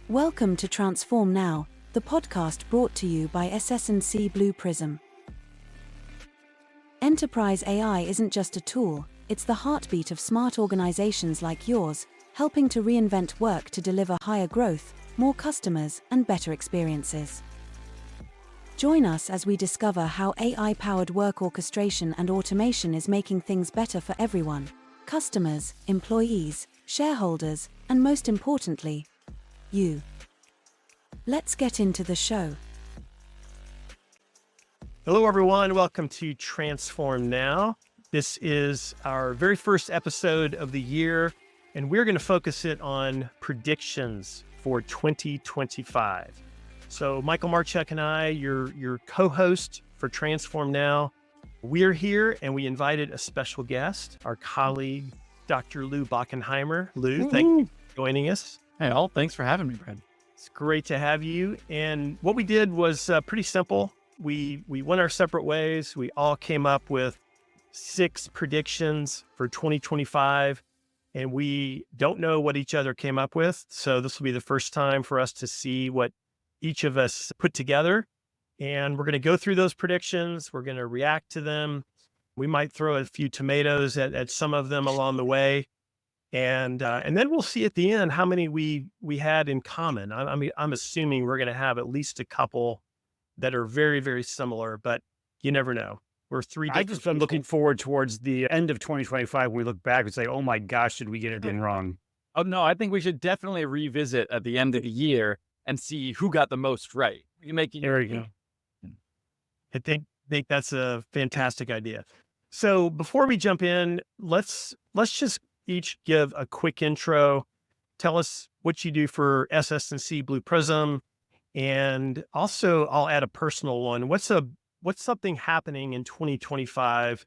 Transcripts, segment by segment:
Welcome to Transform Now, the podcast brought to you by SS&C Blue Prism. Enterprise AI isn't just a tool, it's the heartbeat of smart organizations like yours, helping to reinvent work to deliver higher growth, more customers, and better experiences. Join us as we discover how AI-powered work orchestration and automation is making things better for everyone: customers, employees, shareholders, and most importantly, you. Let's get into the show. Hello, everyone. Welcome to Transform Now. This is our very first episode of the year, and we're going to focus it on predictions for 2025. So Michael Marchuk and I, your co-host for Transform Now, we're here and we invited a special guest, our colleague, Dr. Lou Bachenheimer. Lou, thank you for joining us. Hey, all. Thanks for having me, Brad. It's great to have you. And what we did was pretty simple. We went our separate ways. We all came up with 6 predictions for 2025, and we don't know what each other came up with. So this will be the first time for us to see what each of us put together. And we're going to go through those predictions. We're going to react to them. We might throw a few tomatoes at some of them along the way. And then we'll see at the end how many we had in common. I'm assuming we're going to have at least a couple that are very, very similar, but you never know. We're three. I just been looking forward towards the end of 2025 when we look back and say, oh my gosh, did we get it in wrong? Oh, no, I think we should definitely revisit at the end of the year and see who got the most right. There you go. I think that's a fantastic idea. So before we jump in, let's just each give a quick intro. Tell us what you do for SS&C Blue Prism. And also I'll add a personal one. What's something happening in 2025,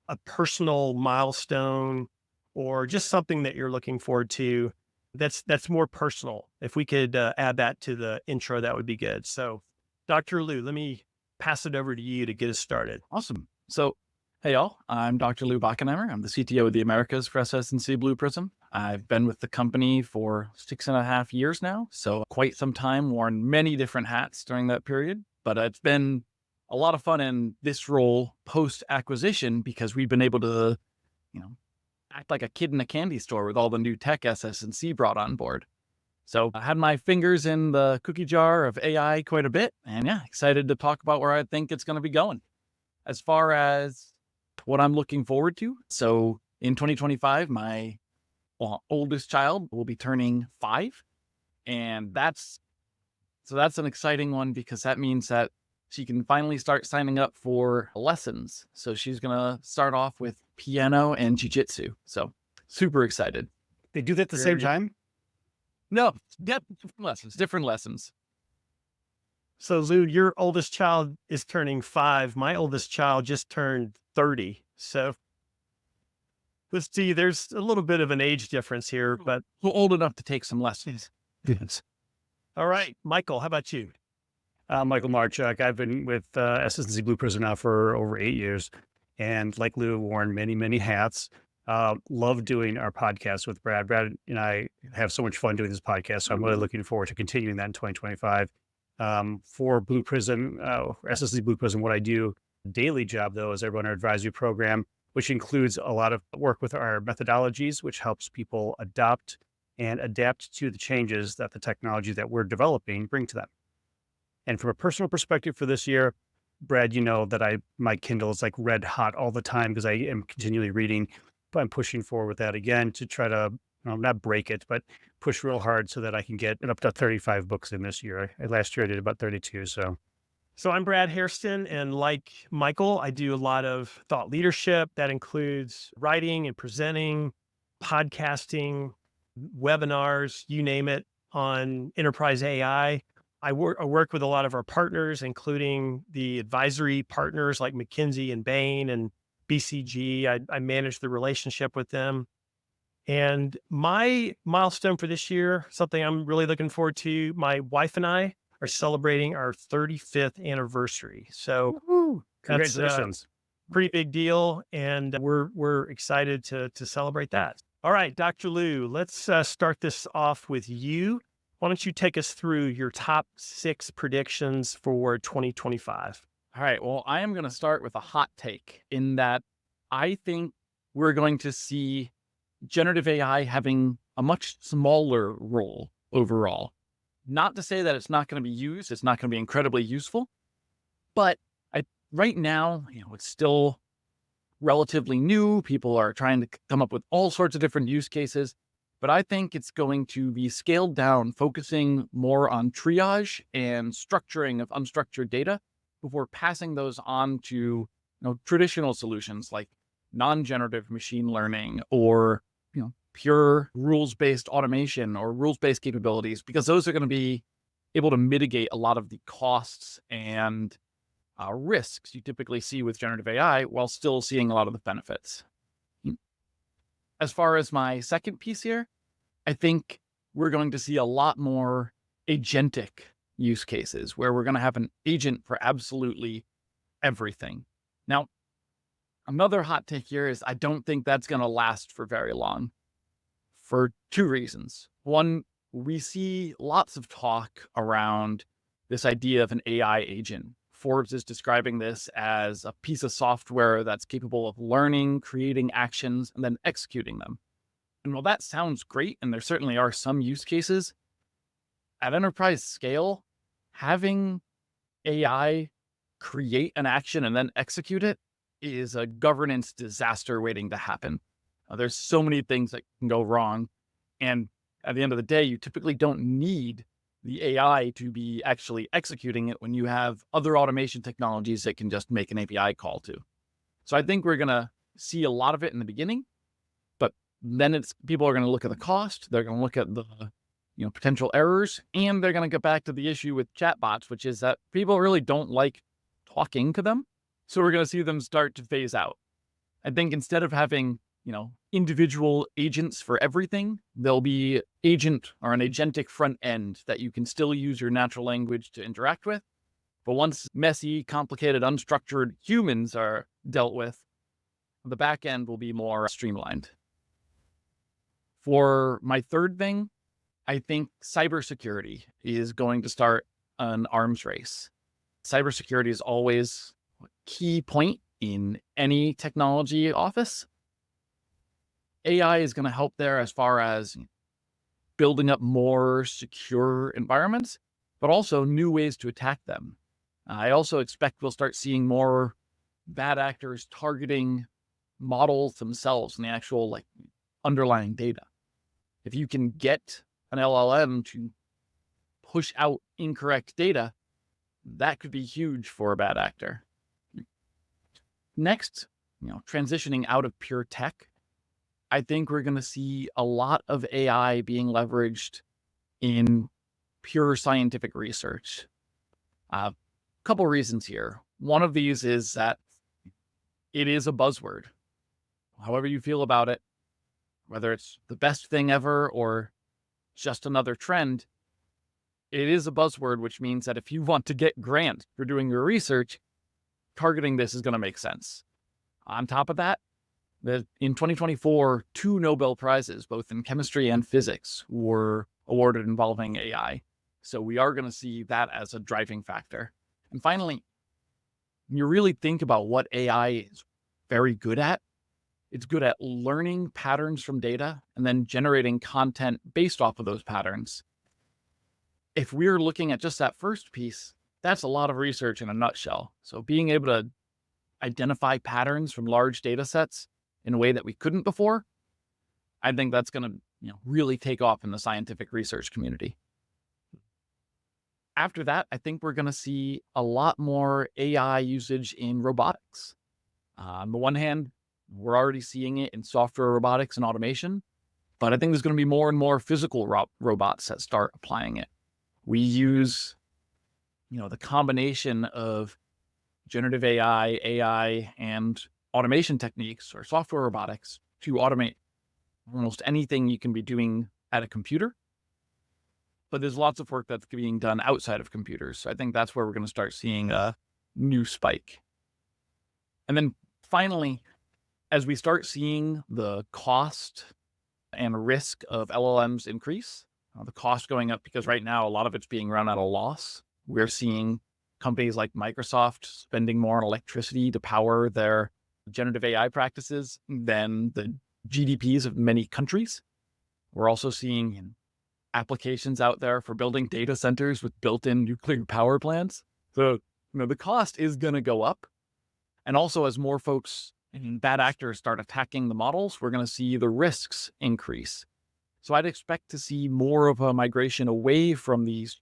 a personal milestone, or just something that you're looking forward to that's more personal? If we could add that to the intro, that would be good. So Dr. Lou, let me pass it over to you to get us started. Awesome. So, hey, y'all. I'm Dr. Lou Bachenheimer. I'm the CTO of the Americas for SS&C Blue Prism. I've been with the company for 6.5 years now, so quite some time, worn many different hats during that period. But it's been a lot of fun in this role post-acquisition because we've been able to, act like a kid in a candy store with all the new tech SS&C brought on board. So I had my fingers in the cookie jar of AI quite a bit, and excited to talk about where I think it's going to be going. As far as what I'm looking forward to, so in 2025, my oldest child will be turning 5, and that's an exciting one because that means that she can finally start signing up for lessons. So she's going to start off with piano and jiu-jitsu. So super excited. They do that at the same time? No, different lessons. So Lou, your oldest child is turning 5. My oldest child just turned 30. So let's see, there's a little bit of an age difference here, but old enough to take some lessons. Yes. All right, Michael, how about you? Michael Marchuk. I've been with SS&C Blue Prism now for over 8 years. And like Lou, worn many, many hats. Love doing our podcast with Brad. Brad and I have so much fun doing this podcast. So I'm really looking forward to continuing that in 2025. For Blue Prism, SS&C Blue Prism, what I do daily job though is I run our advisory program, which includes a lot of work with our methodologies, which helps people adopt and adapt to the changes that the technology that we're developing bring to them. And from a personal perspective for this year, Brad, you know that my Kindle is like red hot all the time because I am continually reading, but I'm pushing forward with that again to try to, not break it, but push real hard so that I can get up to 35 books in this year. Last year I did about 32. So I'm Brad Hairston, and like Michael, I do a lot of thought leadership. That includes writing and presenting, podcasting, webinars, you name it, on enterprise AI. I work with a lot of our partners, including the advisory partners like McKinsey and Bain and BCG. I manage the relationship with them. And my milestone for this year, something I'm really looking forward to, my wife and I are celebrating our 35th anniversary. So congratulations. That's a pretty big deal. And we're excited to celebrate that. All right, Dr. Lou, let's start this off with you. why don't you take us through your top 6 predictions for 2025? All right. Well, I am going to start with a hot take in that I think we're going to see generative AI having a much smaller role overall. Not to say that it's not going to be used, it's not going to be incredibly useful, but right now, it's still relatively new. People are trying to come up with all sorts of different use cases, but I think it's going to be scaled down, focusing more on triage and structuring of unstructured data before passing those on to traditional solutions like non-generative machine learning or pure rules-based automation or rules-based capabilities, because those are going to be able to mitigate a lot of the costs and risks you typically see with generative AI while still seeing a lot of the benefits. As far as my second piece here, I think we're going to see a lot more agentic use cases where we're going to have an agent for absolutely everything. Now, another hot take here is I don't think that's going to last for very long for 2 reasons. One, we see lots of talk around this idea of an AI agent. Forbes is describing this as a piece of software that's capable of learning, creating actions, and then executing them. And while that sounds great, and there certainly are some use cases, at enterprise scale, having AI create an action and then execute it is a governance disaster waiting to happen. There's so many things that can go wrong. And at the end of the day, you typically don't need the AI to be actually executing it when you have other automation technologies that can just make an API call to. So I think we're going to see a lot of it in the beginning, but then people are going to look at the cost. They're going to look at the potential errors, and they're going to get back to the issue with chatbots, which is that people really don't like talking to them. So we're going to see them start to phase out. I think instead of having individual agents for everything, there'll be agent or an agentic front end that you can still use your natural language to interact with. But once messy, complicated, unstructured humans are dealt with, the back end will be more streamlined. For my third thing, I think cybersecurity is going to start an arms race. Cybersecurity is always a key point in any technology office. AI is going to help there as far as building up more secure environments, but also new ways to attack them. I also expect we'll start seeing more bad actors targeting models themselves and the actual underlying data. If you can get an LLM to push out incorrect data, that could be huge for a bad actor. Next, transitioning out of pure tech, I think we're going to see a lot of AI being leveraged in pure scientific research. A couple reasons here. One of these is that it is a buzzword. However you feel about it, whether it's the best thing ever or just another trend, it is a buzzword, which means that if you want to get grant for doing your research, targeting this is going to make sense. On top of that, in 2024, 2 Nobel Prizes, both in chemistry and physics, were awarded involving AI. So we are going to see that as a driving factor. And finally, when you really think about what AI is very good at, it's good at learning patterns from data and then generating content based off of those patterns. If we're looking at just that first piece, that's a lot of research in a nutshell. So being able to identify patterns from large data sets in a way that we couldn't before, I think that's going to really take off in the scientific research community. After that, I think we're going to see a lot more AI usage in robotics. On the one hand, we're already seeing it in software robotics and automation, but I think there's going to be more and more physical robots that start applying it. We use, the combination of generative AI, and automation techniques or software robotics to automate almost anything you can be doing at a computer. But there's lots of work that's being done outside of computers. So I think that's where we're going to start seeing a new spike. And then finally, as we start seeing the cost and risk of LLMs increase, the cost going up because right now a lot of it's being run at a loss. We're seeing companies like Microsoft spending more on electricity to power their generative AI practices than the GDPs of many countries. We're also seeing applications out there for building data centers with built-in nuclear power plants. So, the cost is going to go up. And also as more folks and bad actors start attacking the models, we're going to see the risks increase. So I'd expect to see more of a migration away from these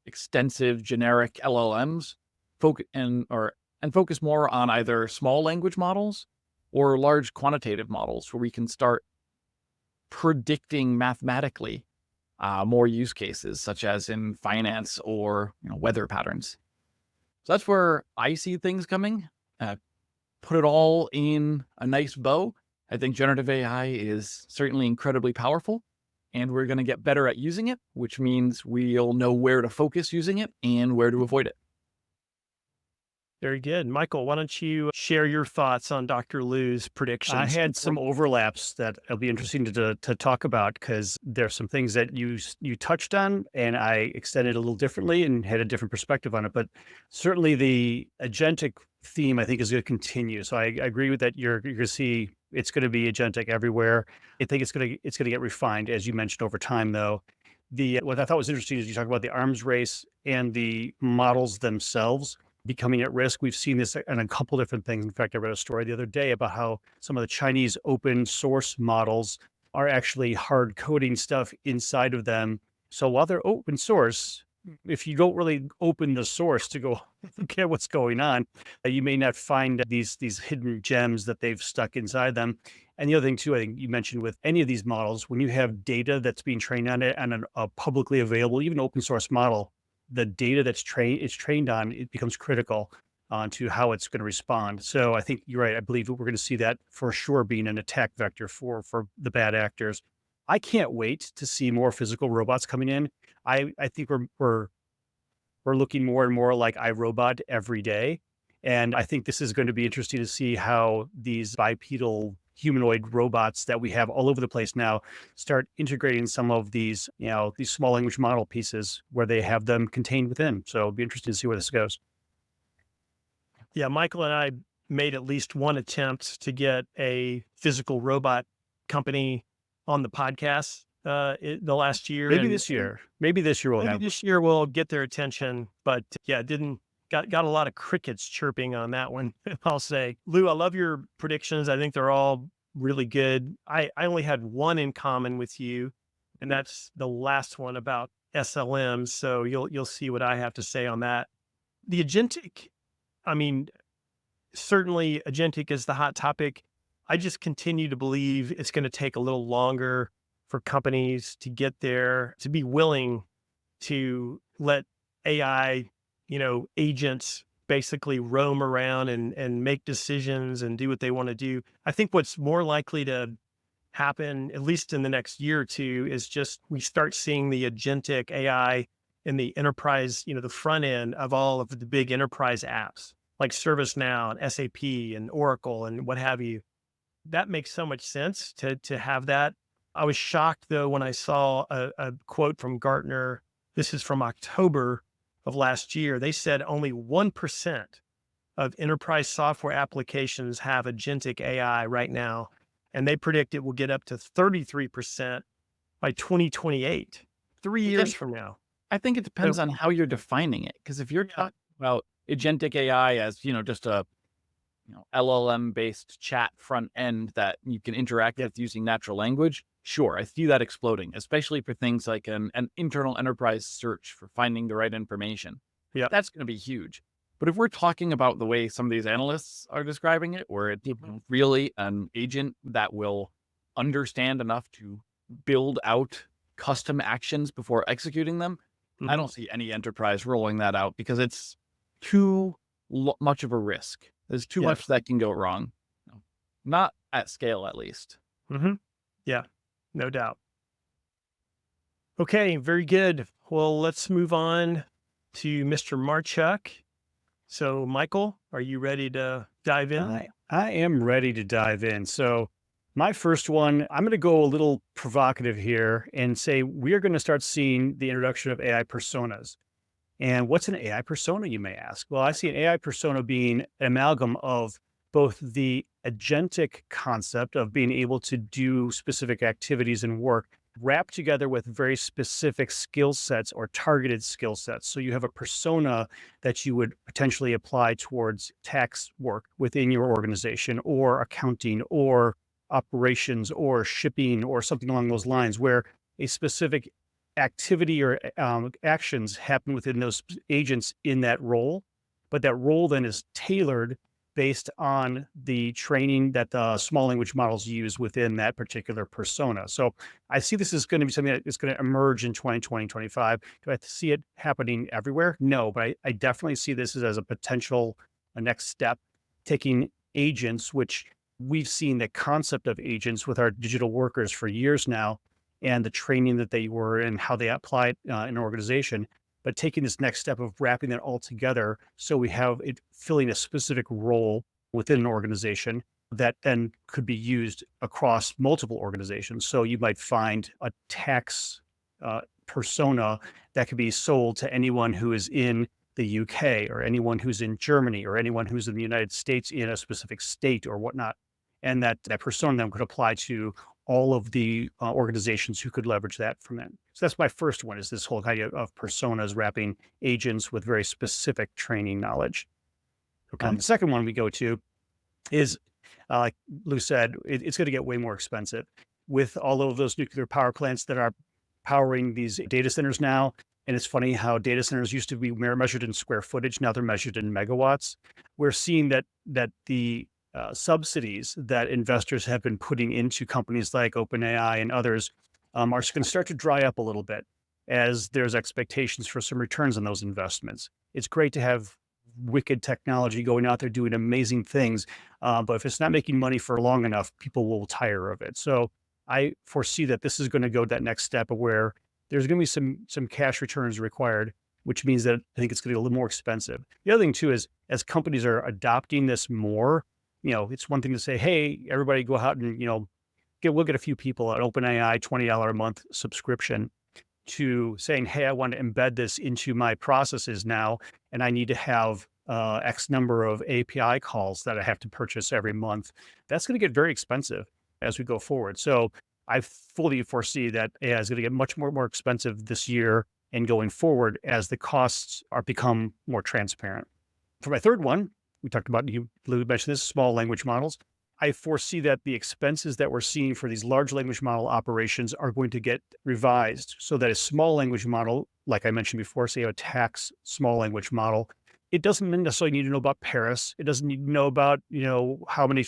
extensive generic LLMs and focus more on either small language models or large quantitative models where we can start predicting mathematically more use cases, such as in finance or weather patterns. So that's where I see things coming. Put it all in a nice bow. I think generative AI is certainly incredibly powerful, and we're going to get better at using it, which means we'll know where to focus using it and where to avoid it. Very good. Michael, why don't you share your thoughts on Dr. Liu's predictions? I had some overlaps that it'll be interesting to talk about because there's some things that you touched on and I extended a little differently and had a different perspective on it. But certainly the agentic theme, I think, is going to continue. So I agree with that. You're going to see it's going to be agentic everywhere. I think it's going to get refined, as you mentioned, over time, though. What I thought was interesting is you talk about the arms race and the models themselves becoming at risk. We've seen this in a couple different things. In fact, I read a story the other day about how some of the Chinese open source models are actually hard coding stuff inside of them. So while they're open source, if you don't really open the source to go look at what's going on, you may not find these hidden gems that they've stuck inside them. And the other thing too, I think you mentioned with any of these models, when you have data that's being trained on it and a publicly available, even open source model, the data that's trained on, it becomes critical to how it's going to respond. So I think you're right. I believe we're going to see that for sure being an attack vector for the bad actors. I can't wait to see more physical robots coming in. I think we're looking more and more like iRobot every day. And I think this is going to be interesting to see how these bipedal humanoid robots that we have all over the place now start integrating some of these, these small language model pieces where they have them contained within. So it'll be interesting to see where this goes. Yeah, Michael and I made at least one attempt to get a physical robot company on the podcast the last year. Maybe this year we'll get their attention, but yeah, got a lot of crickets chirping on that one. I'll say, Lou, I love your predictions. I think they're all really good. I only had one in common with you, and that's the last one about SLMs. So you'll see what I have to say on that. The agentic, I mean, certainly agentic is the hot topic. I just continue to believe it's going to take a little longer for companies to get there, to be willing to let AI, agents basically roam around and make decisions and do what they want to do. I think what's more likely to happen, at least in the next year or two, is just we start seeing the agentic AI in the enterprise, the front end of all of the big enterprise apps like ServiceNow and SAP and Oracle and what have you. That makes so much sense to have that. I was shocked, though, when I saw a quote from Gartner. This is from October of last year. They said only 1% of enterprise software applications have agentic AI right now, and they predict it will get up to 33% by 2028, 3 years from now. I think it depends on how you're defining it. Because if you're talking about agentic AI as, just a LLM-based chat front end that you can interact with using natural language, sure, I see that exploding, especially for things like an internal enterprise search for finding the right information. Yeah, that's going to be huge. But if we're talking about the way some of these analysts are describing it, where it's really an agent that will understand enough to build out custom actions before executing them, I don't see any enterprise rolling that out because it's too much of a risk. There's too much that can go wrong. Not at scale, at least. Yeah, no doubt. Okay, very good. Well, let's move on to Mr. Marchuk. So, Michael, are you ready to dive in? I am ready to dive in. So My first one, I'm going to go a little provocative here and say we are going to start seeing the introduction of AI personas. And what's an AI persona, you may ask? Well, I see an AI persona being an amalgam of both the agentic concept of being able to do specific activities and work wrapped together with very specific skill sets or targeted skill sets. So you have a persona that you would potentially apply towards tax work within your organization, or accounting, or operations, or shipping, or something along those lines, where a specific activity or actions happen within those agents in that role, but that role then is tailored based on the training that the small language models use within that particular persona. So I see this is going to be something that is going to emerge in 2020, 2025. Do I see it happening everywhere? No, but I definitely see this as a potential, a next step, taking agents, which we've seen the concept of agents with our digital workers for years now, and the training that they were and how they apply it in an organization, but taking this next step of wrapping it all together so we have it filling a specific role within an organization that then could be used across multiple organizations. So you might find a tax persona that could be sold to anyone who is in the UK, or anyone who's in Germany, or anyone who's in the United States in a specific state or whatnot. And that persona then could apply to all of the organizations who could leverage that from it. So that's my first one, is this whole idea of personas wrapping agents with very specific training knowledge. Okay. The second one we go to is, like Lou said, it's going to get way more expensive with all of those nuclear power plants that are powering these data centers now. And it's funny how data centers used to be measured in square footage. Now they're measured in megawatts. We're seeing that the subsidies that investors have been putting into companies like OpenAI and others are going to start to dry up a little bit as there's expectations for some returns on those investments. It's great to have wicked technology going out there doing amazing things, but if it's not making money for long enough, people will tire of it. So I foresee that this is going to go that next step of where there's going to be some cash returns required, which means that I think it's going to be a little more expensive. The other thing too is, as companies are adopting this more, it's one thing to say, hey, everybody go out and, we'll get a few people at OpenAI $20 a month subscription, to saying, hey, I want to embed this into my processes now, and I need to have X number of API calls that I have to purchase every month. That's going to get very expensive as we go forward. So I fully foresee that AI is going to get much more expensive this year and going forward as the costs become more transparent. For my third one, we talked about, Lou mentioned this, small language models. I foresee that the expenses that we're seeing for these large language model operations are going to get revised so that a small language model, like I mentioned before, say a tax small language model, it doesn't necessarily need to know about Paris. It doesn't need to know about, how many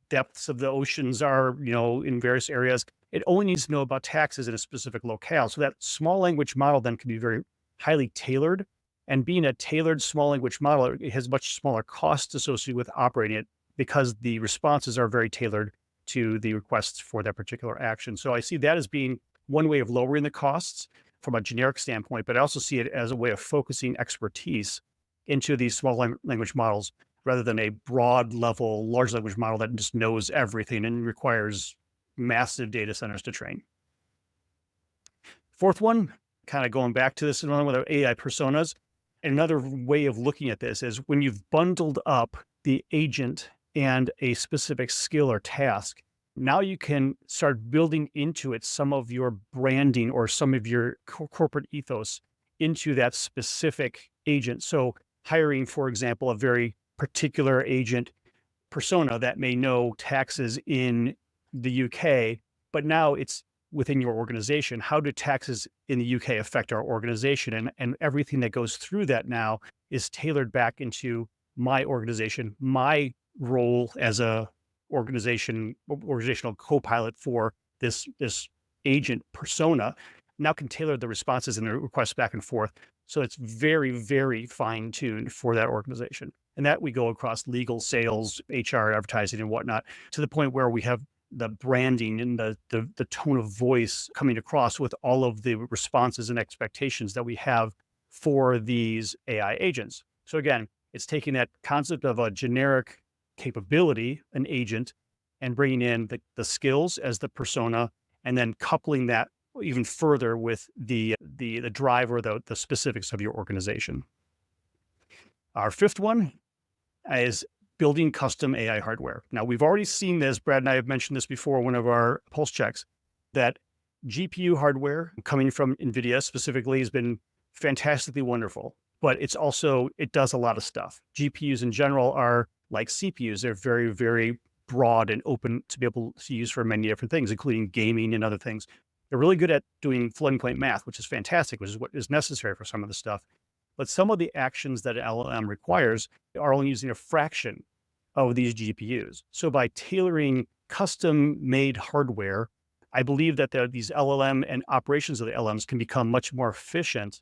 depths of the oceans are, in various areas. It only needs to know about taxes in a specific locale. So that small language model then can be very highly tailored. And being a tailored small language model, it has much smaller costs associated with operating it, because the responses are very tailored to the requests for that particular action. So I see that as being one way of lowering the costs from a generic standpoint, but I also see it as a way of focusing expertise into these small language models rather than a broad level large language model that just knows everything and requires massive data centers to train. Fourth one, kind of going back to this one with our AI personas. Another way of looking at this is when you've bundled up the agent and a specific skill or task, now you can start building into it some of your branding or some of your corporate ethos into that specific agent. So hiring, for example, a very particular agent persona that may know taxes in the UK, but now it's within your organization. How do taxes in the UK affect our organization? And everything that goes through that now is tailored back into my organization, my role as a organizational co-pilot for this agent persona now can tailor the responses and the requests back and forth. So it's very, very fine-tuned for that organization. And that we go across legal, sales, HR, advertising, and whatnot, to the point where we have the branding and the tone of voice coming across with all of the responses and expectations that we have for these AI agents. So again, it's taking that concept of a generic capability, an agent, and bringing in the skills as the persona, and then coupling that even further with the drive or the specifics of your organization. Our fifth one is building custom AI hardware. Now, we've already seen this, Brad and I have mentioned this before, one of our pulse checks, that GPU hardware coming from NVIDIA specifically has been fantastically wonderful, but it does a lot of stuff. GPUs in general are like CPUs. They're very, very broad and open to be able to use for many different things, including gaming and other things. They're really good at doing floating point math, which is fantastic, which is what is necessary for some of the stuff. But some of the actions that an LLM requires are only using a fraction of these GPUs. So by tailoring custom-made hardware, I believe that these LLM and operations of the LLMs can become much more efficient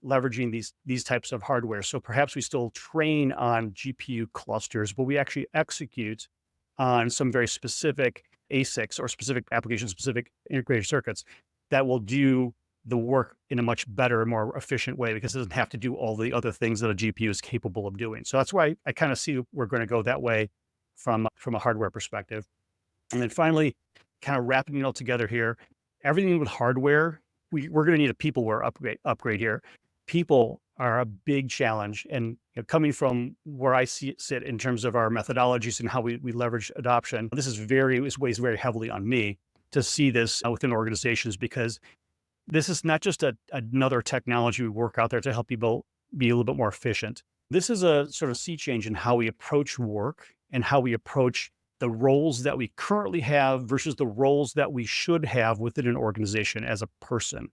leveraging these types of hardware. So perhaps we still train on GPU clusters, but we actually execute on some very specific ASICs or specific application-specific integrated circuits that will do the work in a much better, more efficient way, because it doesn't have to do all the other things that a GPU is capable of doing. So that's why I kind of see we're going to go that way from a hardware perspective. And then finally, kind of wrapping it all together here, everything with hardware, we're going to need a peopleware upgrade here. People are a big challenge. And coming from where I sit in terms of our methodologies and how we leverage adoption, this weighs very heavily on me to see this within organizations, because this is not just another technology we work out there to help people be a little bit more efficient. This is a sort of sea change in how we approach work and how we approach the roles that we currently have versus the roles that we should have within an organization as a person.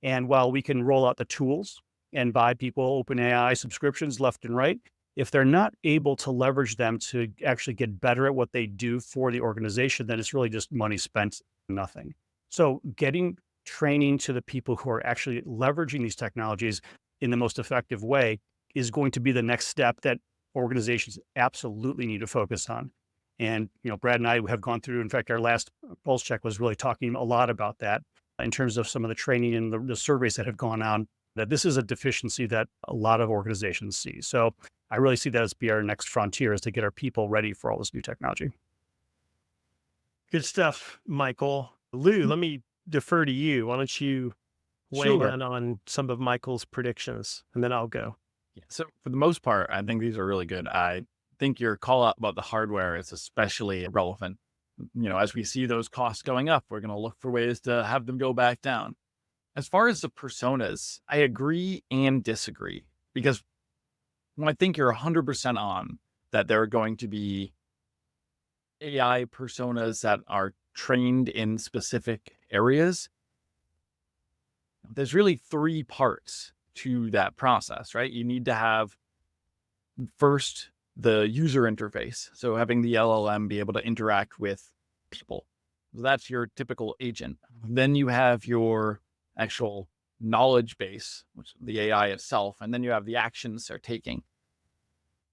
And while we can roll out the tools and buy people OpenAI subscriptions left and right, if they're not able to leverage them to actually get better at what they do for the organization, then it's really just money spent on nothing. So getting training to the people who are actually leveraging these technologies in the most effective way is going to be the next step that organizations absolutely need to focus on. And, Brad and I have gone through, in fact, our last pulse check was really talking a lot about that in terms of some of the training and the surveys that have gone on, that this is a deficiency that a lot of organizations see. So I really see that as be our next frontier, is to get our people ready for all this new technology. Good stuff, Michael. Lou, let me defer to you. Why don't you weigh in on some of Michael's predictions, and then I'll go. Yeah. So for the most part, I think these are really good. I think your call out about the hardware is especially relevant. As we see those costs going up, we're going to look for ways to have them go back down. As far as the personas, I agree and disagree, because when I think you're 100% on that there are going to be AI personas that are trained in specific areas, there's really three parts to that process, right? You need to have first the user interface. So having the LLM be able to interact with people. So that's your typical agent. Then you have your actual knowledge base, which is the AI itself. And then you have the actions they're taking.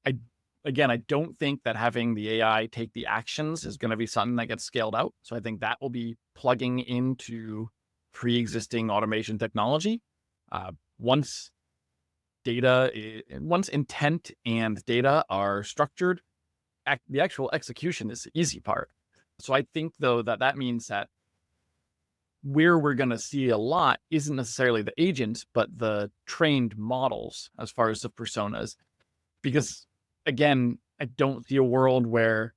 I don't think that having the AI take the actions is going to be something that gets scaled out. So I think that will be plugging into pre-existing automation technology. Once intent and data are structured, the actual execution is the easy part. So I think, though, that means that where we're going to see a lot isn't necessarily the agents, but the trained models as far as the personas. Because, again, I don't see a world where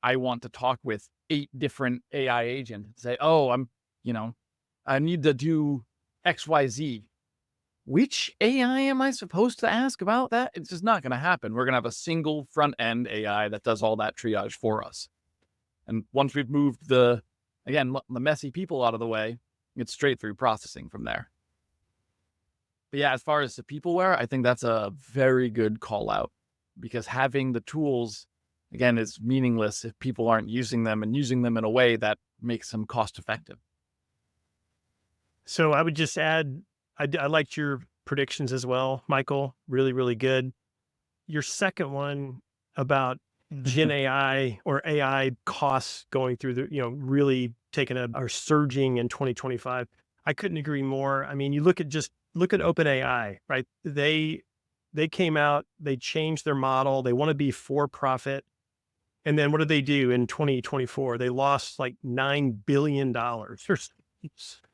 I want to talk with 8 different AI agents and say, oh, I need to do XYZ. Which AI am I supposed to ask about that? It's just not going to happen. We're going to have a single front end AI that does all that triage for us. And once we've moved the messy people out of the way, it's straight through processing from there. But yeah, as far as the peopleware, I think that's a very good call out, because having the tools, again, is meaningless if people aren't using them and using them in a way that makes them cost effective. So I would just add, I liked your predictions as well, Michael. Really, really good. Your second one about Gen AI or AI costs going through really taking or surging in 2025. I couldn't agree more. I mean, you look at OpenAI, right? They came out, they changed their model. They want to be for profit. And then what did they do in 2024? They lost like $9 billion.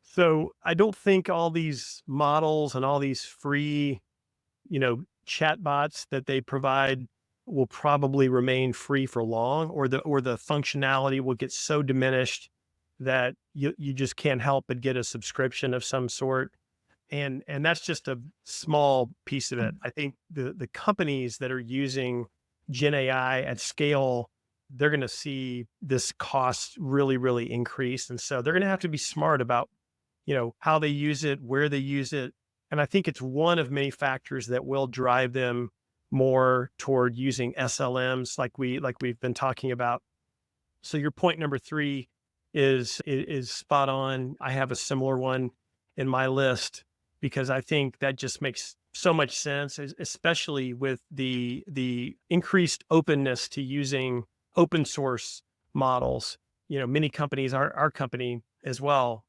So I don't think all these models and all these free, chatbots that they provide will probably remain free for long, or the functionality will get so diminished that you just can't help but get a subscription of some sort. And that's just a small piece of it. I think the companies that are using Gen AI at scale, they're going to see this cost really, really increase. And so they're going to have to be smart about, how they use it, where they use it. And I think it's one of many factors that will drive them more toward using SLMs like we've been talking about. So your point number 3 is spot on. I have a similar one in my list because I think that just makes so much sense, especially with the increased openness to using open source models. Many companies, our company as well,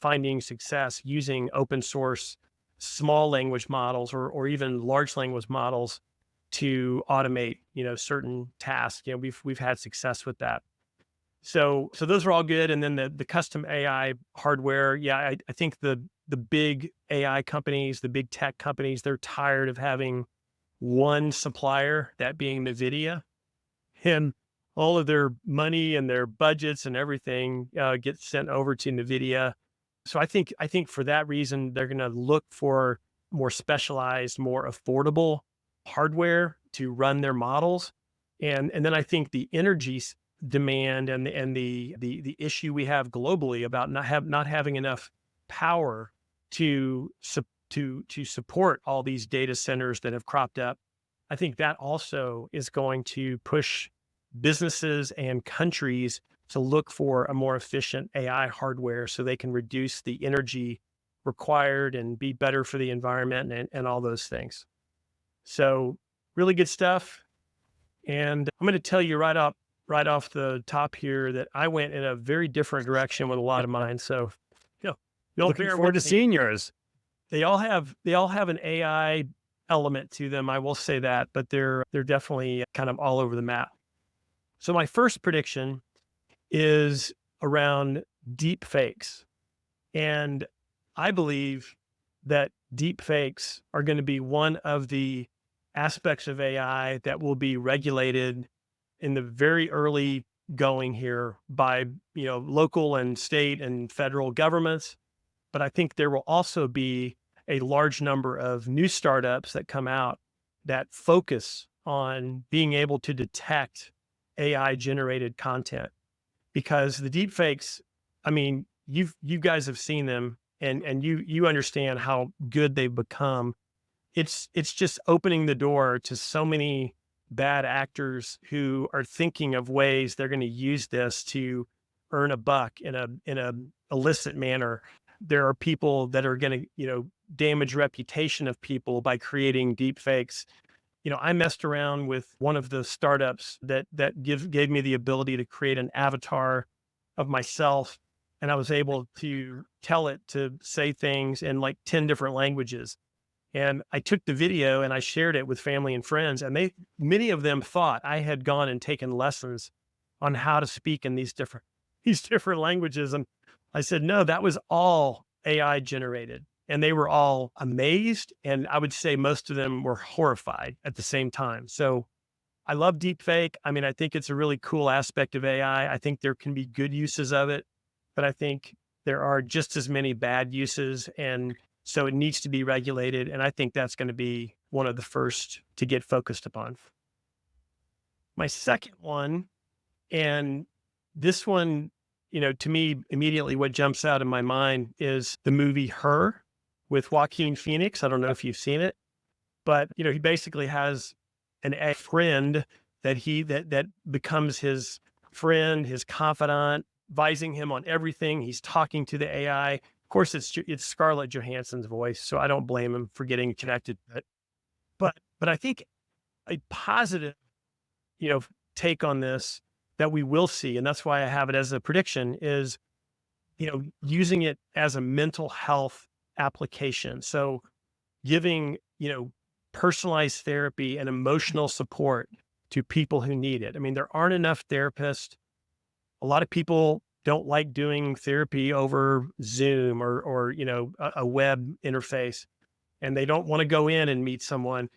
finding success using open source small language models or even large language models to automate, certain tasks. We've had success with that. So those are all good. And then the custom AI hardware. Yeah, I think the big AI companies, the big tech companies, they're tired of having one supplier, that being NVIDIA, and all of their money and their budgets and everything gets sent over to NVIDIA. So I think for that reason, they're going to look for more specialized, more affordable hardware to run their models. And then I think the energy demand and the issue we have globally about not having enough power to support all these data centers that have cropped up, I think that also is going to push businesses and countries to look for a more efficient AI hardware so they can reduce the energy required and be better for the environment and all those things. So really good stuff. And I'm going to tell you right off the top here that I went in a very different direction with a lot of mine. So, looking forward to seeing yours. They all have an AI element to them. I will say that, but they're definitely kind of all over the map. So my first prediction is around deep fakes. And I believe that deep fakes are going to be one of the aspects of AI that will be regulated in the very early going here by, local and state and federal governments. But I think there will also be a large number of new startups that come out that focus on being able to detect AI generated content, because the deep fakes, I mean, you guys have seen them and you understand how good they've become. It's just opening the door to so many bad actors who are thinking of ways they're going to use this to earn a buck in a illicit manner. There are people that are going to, damage reputation of people by creating deep fakes. I messed around with one of the startups that gave me the ability to create an avatar of myself, and I was able to tell it to say things in like 10 different languages. And I took the video and I shared it with family and friends, and many of them thought I had gone and taken lessons on how to speak in these different languages. And I said, no, that was all AI generated. And they were all amazed. And I would say most of them were horrified at the same time. So I love deepfake. I mean, I think it's a really cool aspect of AI. I think there can be good uses of it, but I think there are just as many bad uses. And so it needs to be regulated. And I think that's going to be one of the first to get focused upon. My second one, and this one, to me, immediately what jumps out in my mind is the movie Her with Joaquin Phoenix. I don't know if you've seen it, but, he basically has a friend that becomes his friend, his confidant, advising him on everything. He's talking to the AI. Of course, it's Scarlett Johansson's voice, so I don't blame him for getting connected to it. But I think a positive, take on this that we will see, and that's why I have it as a prediction, is, using it as a mental health application. So giving, personalized therapy and emotional support to people who need it. I mean, there aren't enough therapists. A lot of people don't like doing therapy over Zoom or a web interface, and they don't want to go in and meet someone.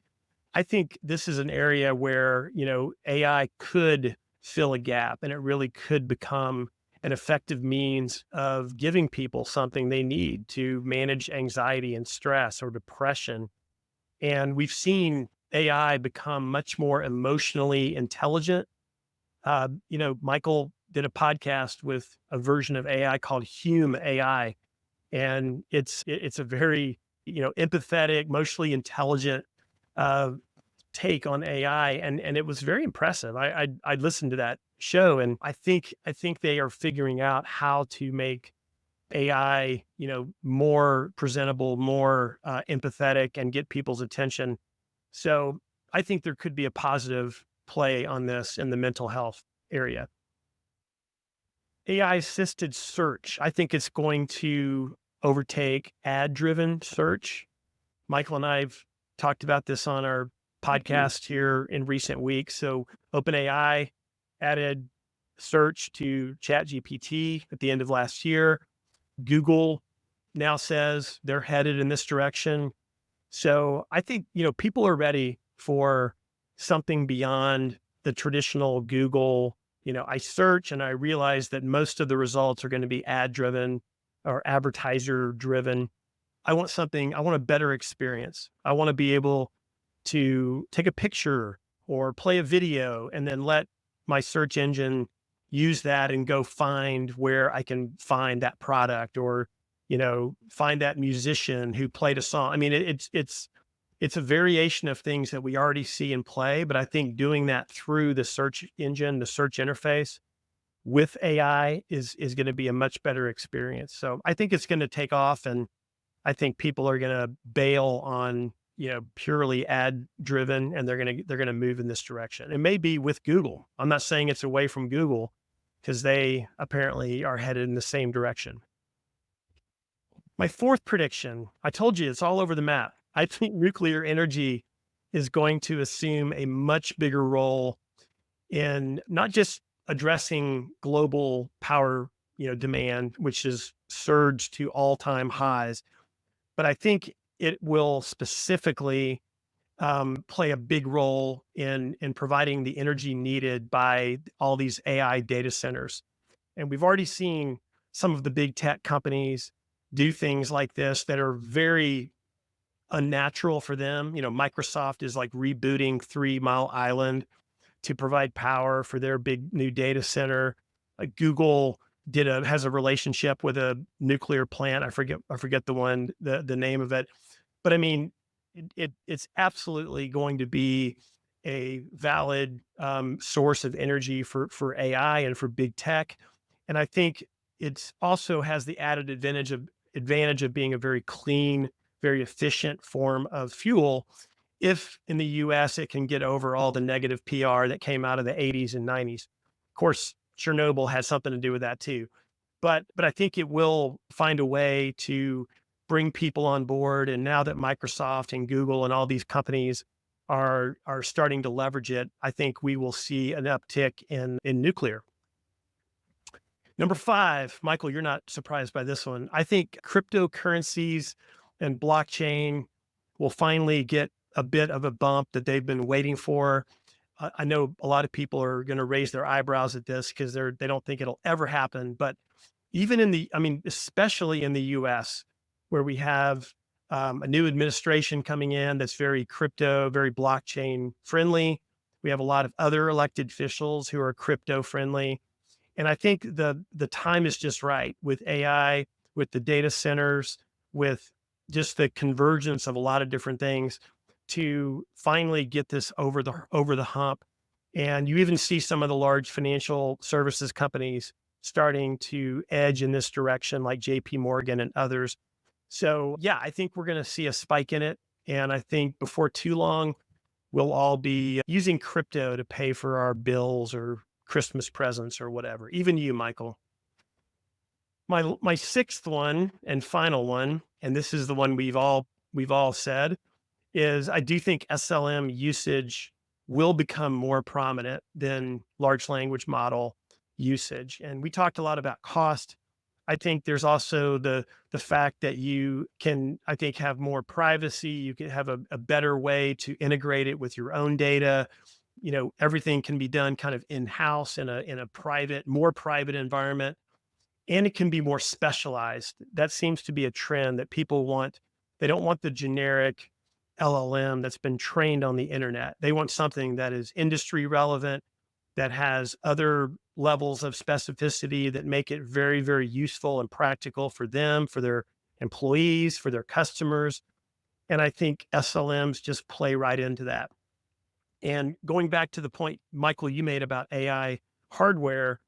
I think this is an area where, AI could fill a gap, and it really could become an effective means of giving people something they need to manage anxiety and stress or depression. And we've seen AI become much more emotionally intelligent. Michael did a podcast with a version of AI called Hume AI, and it's a very empathetic, emotionally intelligent take on AI, and it was very impressive. I listened to that show, and I think they are figuring out how to make AI more presentable, more empathetic, and get people's attention. So I think there could be a positive play on this in the mental health area. AI assisted search. I think it's going to overtake ad driven search. Michael and I have talked about this on our podcast here in recent weeks. So OpenAI added search to ChatGPT at the end of last year. Google now says they're headed in this direction. So I think, people are ready for something beyond the traditional Google. I search and I realize that most of the results are going to be ad driven or advertiser driven. I want a better experience. I want to be able to take a picture or play a video and then let my search engine use that and go find where I can find that product or, find that musician who played a song. I mean, it's a variation of things that we already see in play, but I think doing that through the search engine, the search interface with AI is going to be a much better experience. So I think it's going to take off, and I think people are going to bail on, purely ad driven, and they're going to move in this direction. It may be with Google. I'm not saying it's away from Google, because they apparently are headed in the same direction. My fourth prediction, I told you it's all over the map. I think nuclear energy is going to assume a much bigger role in not just addressing global power, demand, which has surged to all-time highs, but I think it will specifically play a big role in providing the energy needed by all these AI data centers. And we've already seen some of the big tech companies do things like this that are very unnatural for them. Microsoft is like rebooting 3 Mile Island to provide power for their big new data center. Google has a relationship with a nuclear plant. I forget the name of it, but I mean, it's absolutely going to be a valid source of energy for AI and for big tech. And I think it also has the added advantage of being a very clean, very efficient form of fuel. If in the US, it can get over all the negative PR that came out of the 80s and 90s. Of course, Chernobyl has something to do with that too. But I think it will find a way to bring people on board. And now that Microsoft and Google and all these companies are starting to leverage it, I think we will see an uptick in nuclear. Number 5, Michael, you're not surprised by this one. I think cryptocurrencies and blockchain will finally get a bit of a bump that they've been waiting for. I know a lot of people are going to raise their eyebrows at this because they don't think it'll ever happen. But even especially in the US, where we have a new administration coming in that's very crypto, very blockchain friendly. We have a lot of other elected officials who are crypto friendly. And I think the time is just right with AI, with the data centers, with just the convergence of a lot of different things to finally get this over the hump. And you even see some of the large financial services companies starting to edge in this direction, like JP Morgan and others. So yeah, I think we're going to see a spike in it. And I think before too long, we'll all be using crypto to pay for our bills or Christmas presents or whatever. Even you, Michael. My sixth one and final one, and this is the one we've all said, is I do think SLM usage will become more prominent than large language model usage. And we talked a lot about cost. I think there's also the fact that you can, I think, have more privacy. You can have a better way to integrate it with your own data. Everything can be done kind of in-house in a private, more private environment, and it can be more specialized. That seems to be a trend that people want. They don't want the generic LLM that's been trained on the internet. They want something that is industry relevant, that has other levels of specificity that make it very, very useful and practical for them, for their employees, for their customers. And I think SLMs just play right into that. And going back to the point, Michael, you made about AI hardware,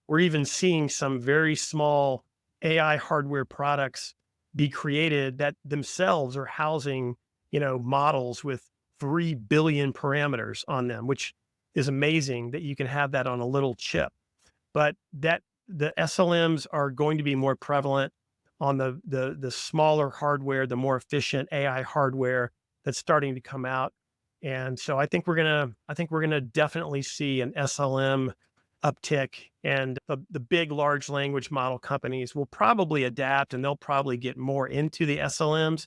we're even seeing some very small AI hardware products be created that themselves are housing, models with 3 billion parameters on them, which is amazing that you can have that on a little chip. But that the SLMs are going to be more prevalent on the smaller hardware, the more efficient AI hardware that's starting to come out. And so I think we're gonna definitely see an SLM uptick, and the big large language model companies will probably adapt, and they'll probably get more into the SLMs.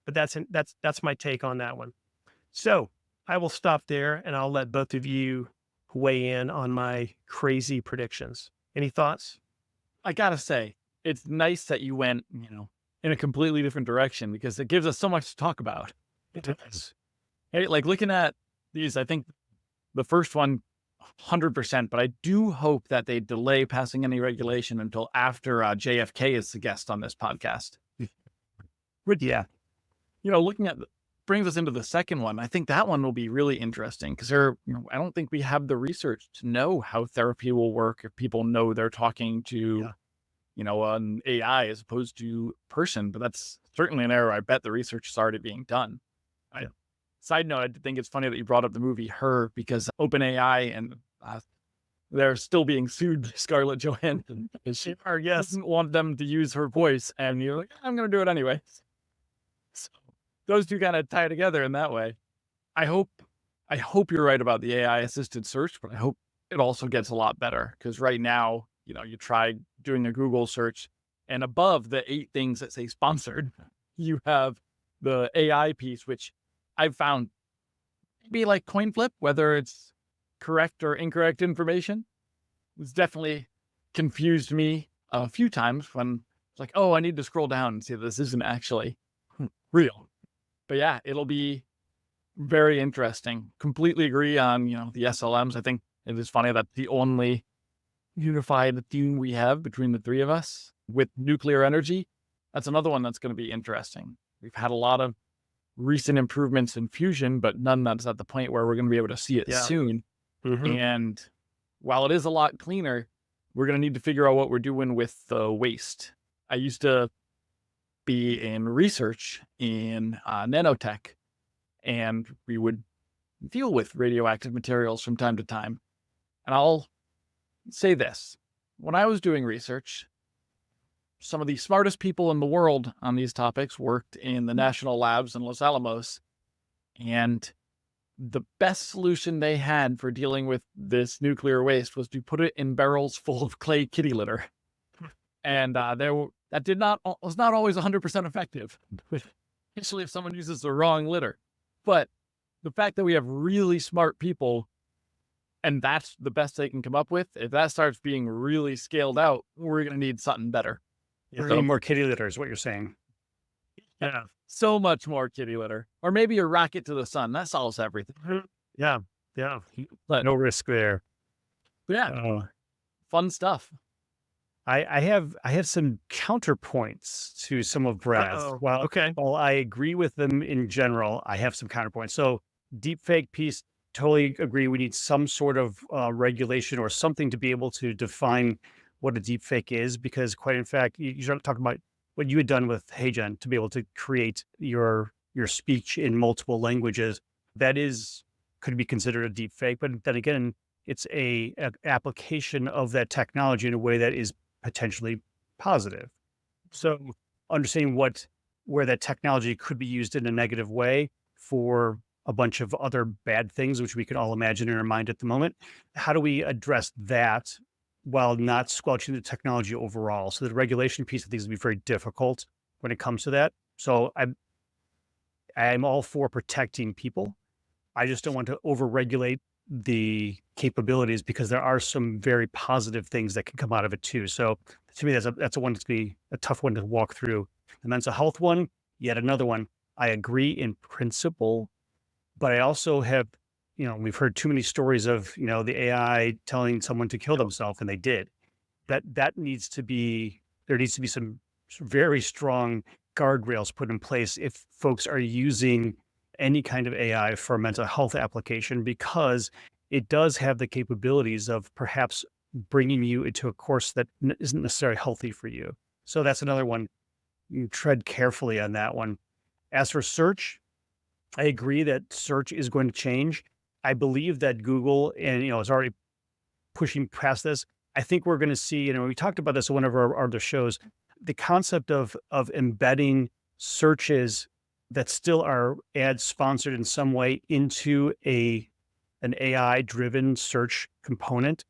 But that's my take on that one. So I will stop there, and I'll let both of you weigh in on my crazy predictions. Any thoughts? I gotta say, it's nice that you went, in a completely different direction, because it gives us so much to talk about. It does. Hey, like looking at these, I think the first one, 100%, but I do hope that they delay passing any regulation until after JFK is the guest on this podcast. Yeah. Looking at brings us into the second one. I think that one will be really interesting because I don't think we have the research to know how therapy will work if people know they're talking to, an AI as opposed to person. But that's certainly an area I bet the research is already being done. Side note, I think it's funny that you brought up the movie Her, because OpenAI and they're still being sued by Scarlett Johansson. She doesn't want them to use her voice, and you're like, I'm going to do it anyway. So those two kind of tie together in that way. I hope you're right about the AI assisted search, but I hope it also gets a lot better, because right now, you try doing a Google search, and above the 8 things that say sponsored, you have the AI piece, which I've found be like coin flip, whether it's correct or incorrect information. It's definitely confused me a few times when it's like, oh, I need to scroll down and see that this isn't actually real. But yeah, it'll be very interesting. Completely agree on, the SLMs. I think it is funny that the only unified theme we have between the three of us with nuclear energy, that's another one that's going to be interesting. We've had a lot of recent improvements in fusion, but none that's at the point where we're going to be able to see it soon. Mm-hmm. And while it is a lot cleaner, we're going to need to figure out what we're doing with the waste. I used to be in research in nanotech, and we would deal with radioactive materials from time to time. And I'll say this, when I was doing research, some of the smartest people in the world on these topics worked in the national labs in Los Alamos. And the best solution they had for dealing with this nuclear waste was to put it in barrels full of clay kitty litter. And that was not always 100% effective, especially if someone uses the wrong litter. But the fact that we have really smart people, and that's the best they can come up with, if that starts being really scaled out, we're going to need something better. We're going to need more kitty litter is what you're saying. Yeah. So much more kitty litter. Or maybe a rocket to the sun. That solves everything. Yeah. Yeah. But no risk there. Yeah. Fun stuff. I have some counterpoints to some of Brad's. While I agree with them in general, I have some counterpoints. So deepfake piece, totally agree. We need some sort of regulation or something to be able to define what a deepfake is, because quite in fact, you start talking about what you had done with HeyGen to be able to create your speech in multiple languages. That could be considered a deepfake, but then again, it's a application of that technology in a way that is potentially positive. So understanding where that technology could be used in a negative way for a bunch of other bad things, which we can all imagine in our mind at the moment. How do we address that while not squelching the technology overall? So the regulation piece of things will be very difficult when it comes to that. So I'm all for protecting people. I just don't want to overregulate the capabilities because there are some very positive things that can come out of it too. So to me, that's a one that's going to be a tough one to walk through. The mental health one, yet another one. I agree in principle, but I also have, we've heard too many stories of, the AI telling someone to kill themselves and they did. There needs to be some very strong guardrails put in place if folks are using any kind of AI for a mental health application, because it does have the capabilities of perhaps bringing you into a course that isn't necessarily healthy for you. So that's another one. You tread carefully on that one. As for search, I agree that search is going to change. I believe that Google is already pushing past this. I think we're going to see, we talked about this in one of our other shows, the concept of embedding searches that still are ad sponsored in some way into an AI driven search component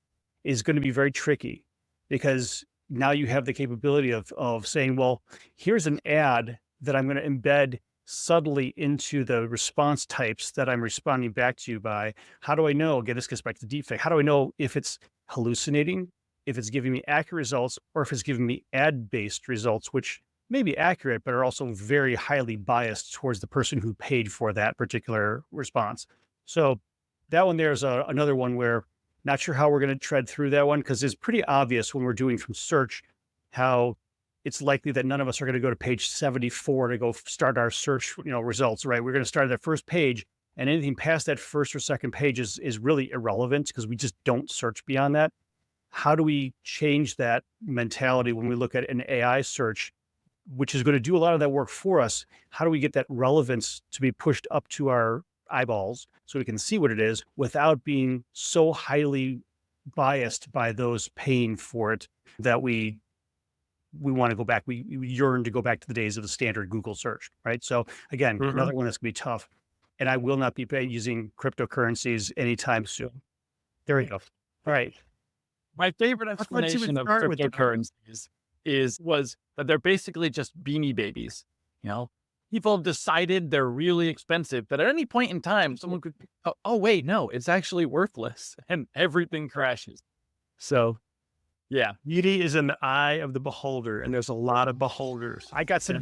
is going to be very tricky, because now you have the capability of saying, well, here's an ad that I'm going to embed subtly into the response types that I'm responding back to you by. How do I know? Again, this gets back to the deepfake. How do I know if it's hallucinating, if it's giving me accurate results, or if it's giving me ad-based results, which may be accurate, but are also very highly biased towards the person who paid for that particular response. So that one there is another one where not sure how we're going to tread through that one, because it's pretty obvious when we're doing from search how it's likely that none of us are going to go to page 74 to go start our search results, right? We're going to start at that first page, and anything past that first or second page is really irrelevant because we just don't search beyond that. How do we change that mentality when we look at an AI search, which is going to do a lot of that work for us? How do we get that relevance to be pushed up to our eyeballs so we can see what it is without being so highly biased by those paying for it that we want to go back. We yearn to go back to the days of the standard Google search, right? So again, another one that's going to be tough. And I will not be using cryptocurrencies anytime soon. There we go. All right. My favorite explanation of cryptocurrencies was that they're basically just beanie babies. People have decided they're really expensive, but at any point in time, someone could, oh wait, no, it's actually worthless, and everything crashes. So, yeah, beauty is in the eye of the beholder, and there's a lot of beholders. I got some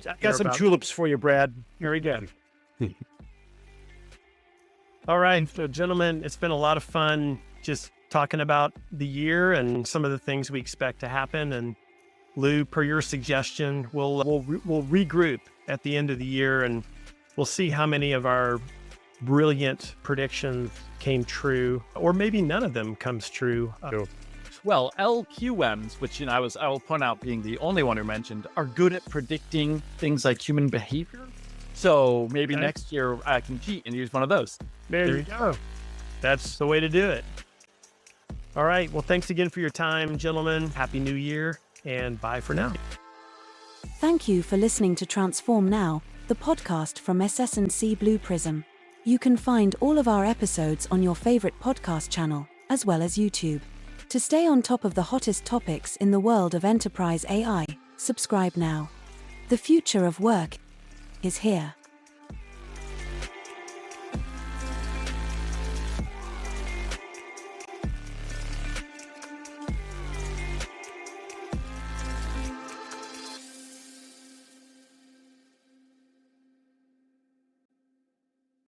tulips for you, Brad. Very good. All right, so gentlemen, it's been a lot of fun just talking about the year and some of the things we expect to happen. And Lou, per your suggestion, we'll regroup at the end of the year, and we'll see how many of our brilliant predictions came true, or maybe none of them comes true. Well, LQMs, which I will point out being the only one who mentioned, are good at predicting things like human behavior. So maybe next year I can cheat and use one of those. There you go. That's the way to do it. All right. Well, thanks again for your time, gentlemen. Happy New Year, and bye for now. Thank you for listening to Transform Now, the podcast from SS&C Blue Prism. You can find all of our episodes on your favorite podcast channel, as well as YouTube. To stay on top of the hottest topics in the world of enterprise AI, subscribe now. The future of work is here.